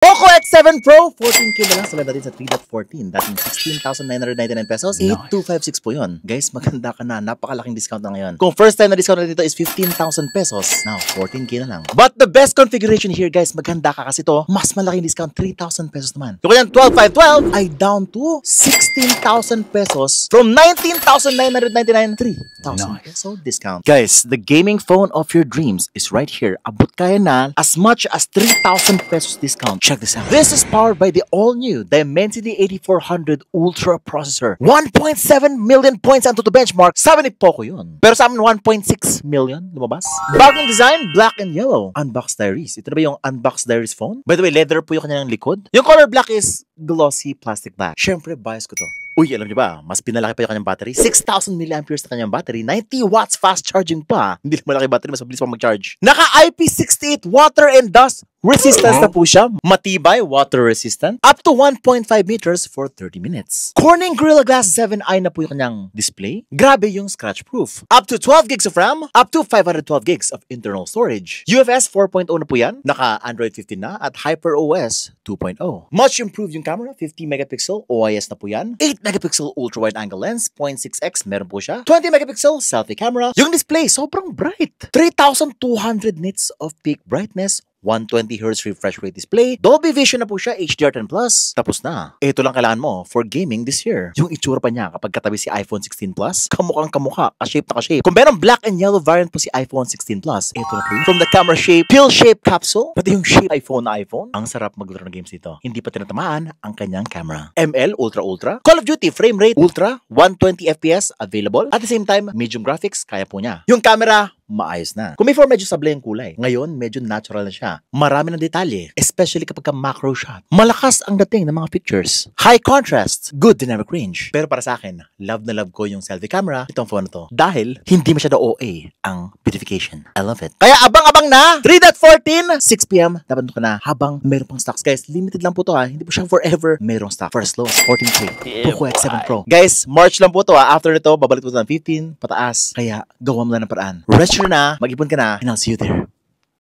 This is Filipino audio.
Poco X7 Pro, 14K na lang. Sabi natin sa 3.14. Dating 16,999 pesos. 8,256 po yun. Guys, maganda ka na. Napakalaking discount na ngayon. Kung first time na discount na dito is 15,000 pesos. Now, 14K na lang. But the best configuration here, guys, maganda ka kasi to. Mas malaking discount, 3,000 pesos naman. So, kanyang 12,512 ay down to 16,000 pesos from 19,999. 3,000 peso discount. Guys, the gaming phone of your dreams is right here. Abot kaya na as much as 3,000 pesos discount. Check this out. This is powered by the all-new Dimensity 8400 Ultra processor. 1.7 million points onto the benchmark. Sabi ni Poco yun. Pero sa amin, 1.6 million lumabas. Bagong design, black and yellow. Unbox Diaries. Ito na ba yung Unbox Diaries phone? By the way, leather po yung kanyang likod. Yung color black is glossy plastic black. Syempre, bias ko to. Uy, alam niyo ba, mas pinalaki pa yung kanyang battery. 6,000 mAh na kanyang battery. 90 watts fast charging pa. Hindi malaki battery, mas mabilis pa mag-charge. Naka IP68 water and dust resistance na po siya. Matibay, water resistant. Up to 1.5 meters for 30 minutes. Corning Gorilla Glass 7i na po yung kanyang display. Grabe yung scratch proof. Up to 12 gigs of RAM. Up to 512 gigs of internal storage. UFS 4.0 na po yan. Naka Android 15 na at HyperOS 2.0. Much improved yung camera. 50 megapixel OIS na po yan. 8 megapixel ultra wide angle lens. 0.6x meron po siya. 20 megapixel selfie camera. Yung display sobrang bright. 3,200 nits of peak brightness. 120Hz refresh rate display. Dolby Vision na po siya, HDR10+. Tapos na. Ito lang kailangan mo for gaming this year. Yung itsura pa niya kapag katabi si iPhone 16 Plus, kamukhang kamukha, ka-shape na ka-shape. Kung merong black and yellow variant po si iPhone 16 Plus, ito na po yun. From the camera shape, pill shape capsule, pati yung shape iPhone na iPhone, ang sarap maglaro ng games dito. Hindi pa tinatamaan ang kanyang camera. ML Ultra Ultra, Call of Duty frame rate Ultra, 120 FPS available. At the same time, medium graphics, kaya po niya. Yung camera, maayos na. Kung before medyo sablay ang kulay, ngayon medyo natural na siya. Marami ng detalye, especially kapag ka macro shot. Malakas ang dating ng mga pictures. High contrast, good dynamic range. Pero para sa akin, love na love ko yung selfie camera itong phone na to. Dahil hindi masyado OA ang beautification. I love it. Kaya abang-abang na! 3.14, 6 PM, dapat ka na habang meron pang stocks. Guys, limited lang po to ha. Hindi po siya forever merong stock. First low, 14K. Poco X7 Pro. Guys, March lang po to ha. After nito, babalik po ng 15, pataas. Kaya gawa mo na ng paraan. Register na, mag-ipon ka na, and I'll see you there.